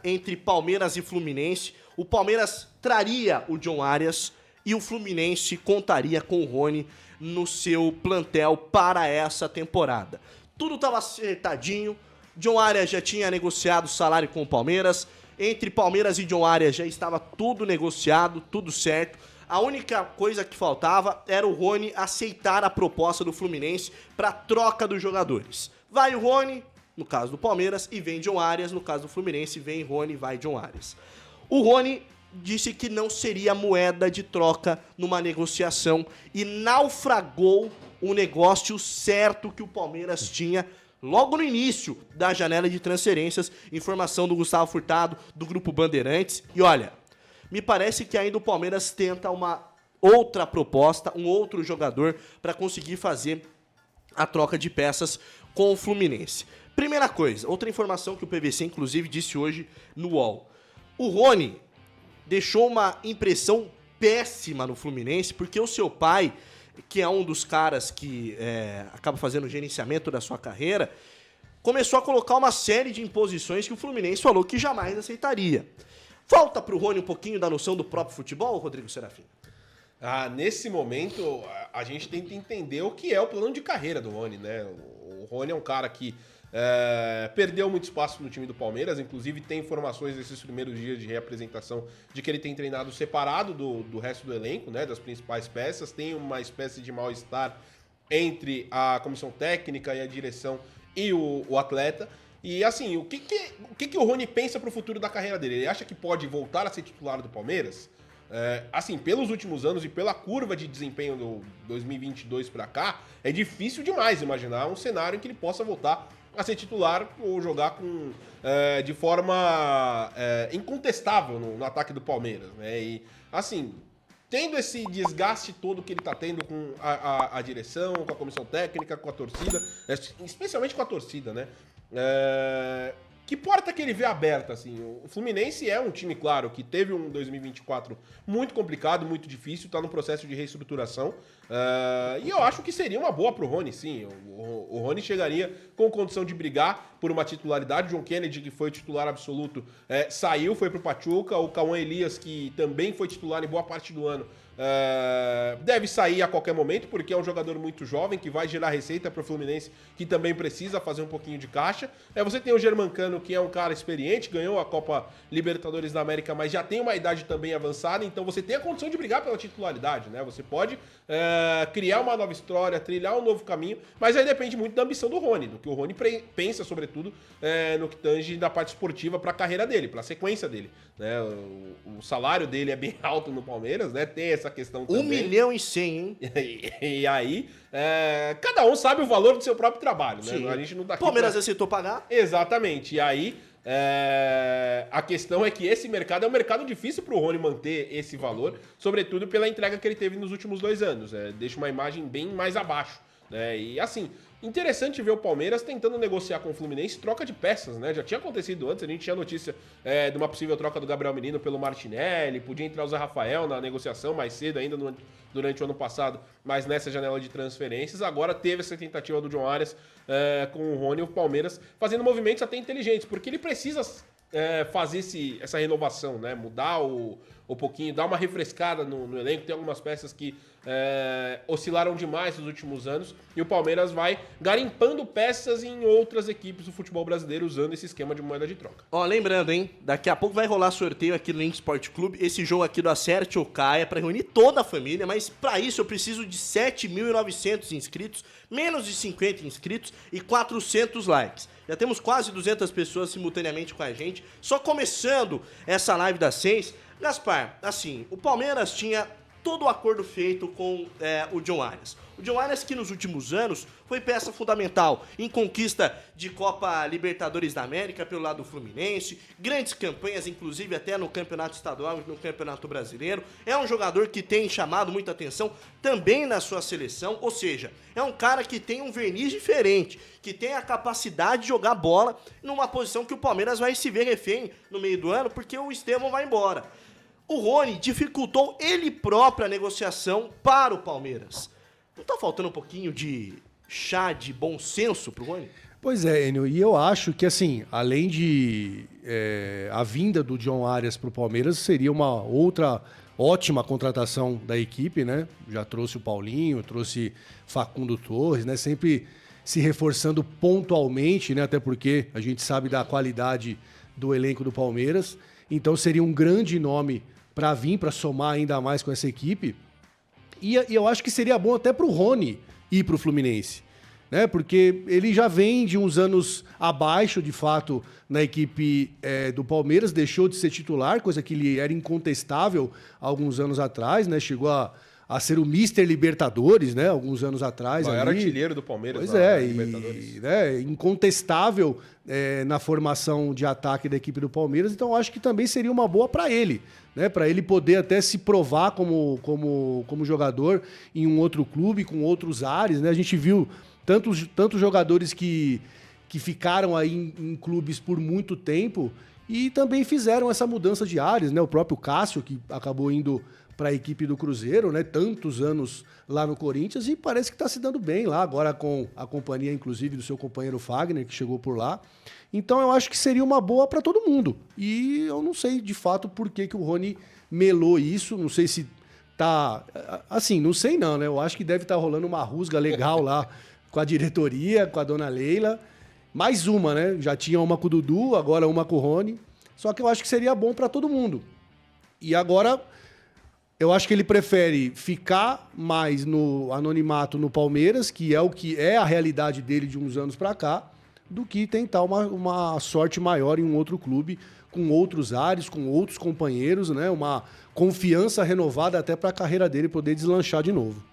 entre Palmeiras e Fluminense. O Palmeiras traria o John Arias e o Fluminense contaria com o Rony no seu plantel para essa temporada. Tudo estava acertadinho. John Arias já tinha negociado o salário com o Palmeiras. Entre Palmeiras e John Arias já estava tudo negociado, tudo certo. A única coisa que faltava era o Rony aceitar a proposta do Fluminense para troca dos jogadores. Vai o Rony, no caso do Palmeiras, e vem John Arias, no caso do Fluminense, vem Rony, vai John Arias. O Rony disse que não seria moeda de troca numa negociação e naufragou o negócio certo que o Palmeiras tinha logo no início da janela de transferências. Informação do Gustavo Furtado, do Grupo Bandeirantes. E olha, me parece que ainda o Palmeiras tenta uma outra proposta, um outro jogador para conseguir fazer a troca de peças com o Fluminense. Primeira coisa, outra informação que o PVC inclusive disse hoje no UOL. O Rony deixou uma impressão péssima no Fluminense, porque o seu pai, que é um dos caras que acaba fazendo o gerenciamento da sua carreira, começou a colocar uma série de imposições que o Fluminense falou que jamais aceitaria. Falta pro Rony um pouquinho da noção do próprio futebol, Rodrigo Serafim? Nesse momento, a gente tenta entender o que é o plano de carreira do Rony, né? O Rony é um cara que perdeu muito espaço no time do Palmeiras, inclusive tem informações nesses primeiros dias de reapresentação de que ele tem treinado separado do resto do elenco, né, das principais peças, tem uma espécie de mal-estar entre a comissão técnica e a direção e o atleta. E assim, o que o Rony pensa pro futuro da carreira dele? Ele acha que pode voltar a ser titular do Palmeiras? Assim, pelos últimos anos e pela curva de desempenho do 2022 para cá, é difícil demais imaginar um cenário em que ele possa voltar a ser titular ou jogar de forma incontestável no ataque do Palmeiras, né? E, assim, tendo esse desgaste todo que ele tá tendo com a direção, com a comissão técnica, com a torcida, especialmente com a torcida, né? Que porta que ele vê aberta, assim? O Fluminense é um time, claro, que teve um 2024 muito complicado, muito difícil, tá no processo de reestruturação. E eu acho que seria uma boa pro Rony, sim. O Rony chegaria com condição de brigar por uma titularidade. O John Kennedy, que foi titular absoluto, saiu, foi pro Pachuca. O Cauã Elias, que também foi titular em boa parte do ano, deve sair a qualquer momento, porque é um jogador muito jovem, que vai gerar receita pro Fluminense, que também precisa fazer um pouquinho de caixa. Você tem o Germancano, que é um cara experiente, ganhou a Copa Libertadores da América, mas já tem uma idade também avançada, então você tem a condição de brigar pela titularidade, né? Você pode criar uma nova história, trilhar um novo caminho, mas aí depende muito da ambição do Rony, do que o Rony pensa, sobretudo, no que tange da parte esportiva para a carreira dele, para a sequência dele, né? O salário dele é bem alto no Palmeiras, né? Tem essa questão também. 1.100.000, hein? E aí, cada um sabe o valor do seu próprio trabalho, né? Sim. A gente não tá aqui Palmeiras aceitou pagar? Exatamente. E aí, a questão é que esse mercado é um mercado difícil para o Rony manter esse valor, sobretudo pela entrega que ele teve nos últimos 2 anos. Deixa uma imagem bem mais abaixo, né? E assim, interessante ver o Palmeiras tentando negociar com o Fluminense troca de peças, né? Já tinha acontecido antes, a gente tinha notícia de uma possível troca do Gabriel Menino pelo Martinelli, podia entrar o Zé Rafael na negociação mais cedo ainda durante o ano passado, mas nessa janela de transferências. Agora teve essa tentativa do John Arias com o Rony e o Palmeiras fazendo movimentos até inteligentes, porque ele precisa fazer essa renovação, né? Mudar um pouquinho, dar uma refrescada no elenco. Tem algumas peças que oscilaram demais nos últimos anos e o Palmeiras vai garimpando peças em outras equipes do futebol brasileiro usando esse esquema de moeda de troca. Ó, lembrando, hein? Daqui a pouco vai rolar sorteio aqui no Link Sport Clube. Esse jogo aqui do Acerte ou Caia para reunir toda a família, mas para isso eu preciso de 7.900 inscritos, menos de 50 inscritos e 400 likes. Já temos quase 200 pessoas simultaneamente com a gente, só começando essa live das 6. Gaspar, assim, o Palmeiras tinha todo o acordo feito com o John Arias. O John Arias que nos últimos anos foi peça fundamental em conquista de Copa Libertadores da América pelo lado do Fluminense, grandes campanhas, inclusive até no Campeonato Estadual e no Campeonato Brasileiro. É um jogador que tem chamado muita atenção também na sua seleção, ou seja, é um cara que tem um verniz diferente, que tem a capacidade de jogar bola numa posição que o Palmeiras vai se ver refém no meio do ano, porque o Estevão vai embora. O Rony dificultou ele próprio a negociação para o Palmeiras. Não tá faltando um pouquinho de chá de bom senso pro Rony? Pois é, Enio, e eu acho que, assim, além de a vinda do John Arias para o Palmeiras, seria uma outra ótima contratação da equipe, né? Já trouxe o Paulinho, trouxe Facundo Torres, né? Sempre se reforçando pontualmente, né? Até porque a gente sabe da qualidade do elenco do Palmeiras. Então seria um grande nome para vir, para somar ainda mais com essa equipe. E eu acho que seria bom até para o Rony ir para o Fluminense, né? Porque ele já vem de uns anos abaixo, de fato, na equipe do Palmeiras, deixou de ser titular, coisa que ele era incontestável há alguns anos atrás, né? Chegou a ser o Mister Libertadores, né? Alguns anos atrás. Era artilheiro do Palmeiras. Pois Libertadores. Né? Incontestável na formação de ataque da equipe do Palmeiras, então acho que também seria uma boa para ele, né? Para ele poder até se provar como jogador em um outro clube, com outros ares, né? A gente viu tantos jogadores que ficaram aí em clubes por muito tempo e também fizeram essa mudança de ares, né? O próprio Cássio, que acabou indo para a equipe do Cruzeiro, né? Tantos anos lá no Corinthians e parece que está se dando bem lá, agora com a companhia, inclusive, do seu companheiro Fagner, que chegou por lá. Então eu acho que seria uma boa para todo mundo. E eu não sei, de fato, por que o Rony melou isso, não sei se tá... Assim, não sei não, né? Eu acho que deve estar rolando uma rusga legal lá com a diretoria, com a dona Leila. Mais uma, né? Já tinha uma com o Dudu, agora uma com o Rony. Só que eu acho que seria bom para todo mundo. E agora, eu acho que ele prefere ficar mais no anonimato no Palmeiras, que é a realidade dele de uns anos para cá, do que tentar uma sorte maior em um outro clube, com outros ares, com outros companheiros, né? Uma confiança renovada até para a carreira dele poder deslanchar de novo.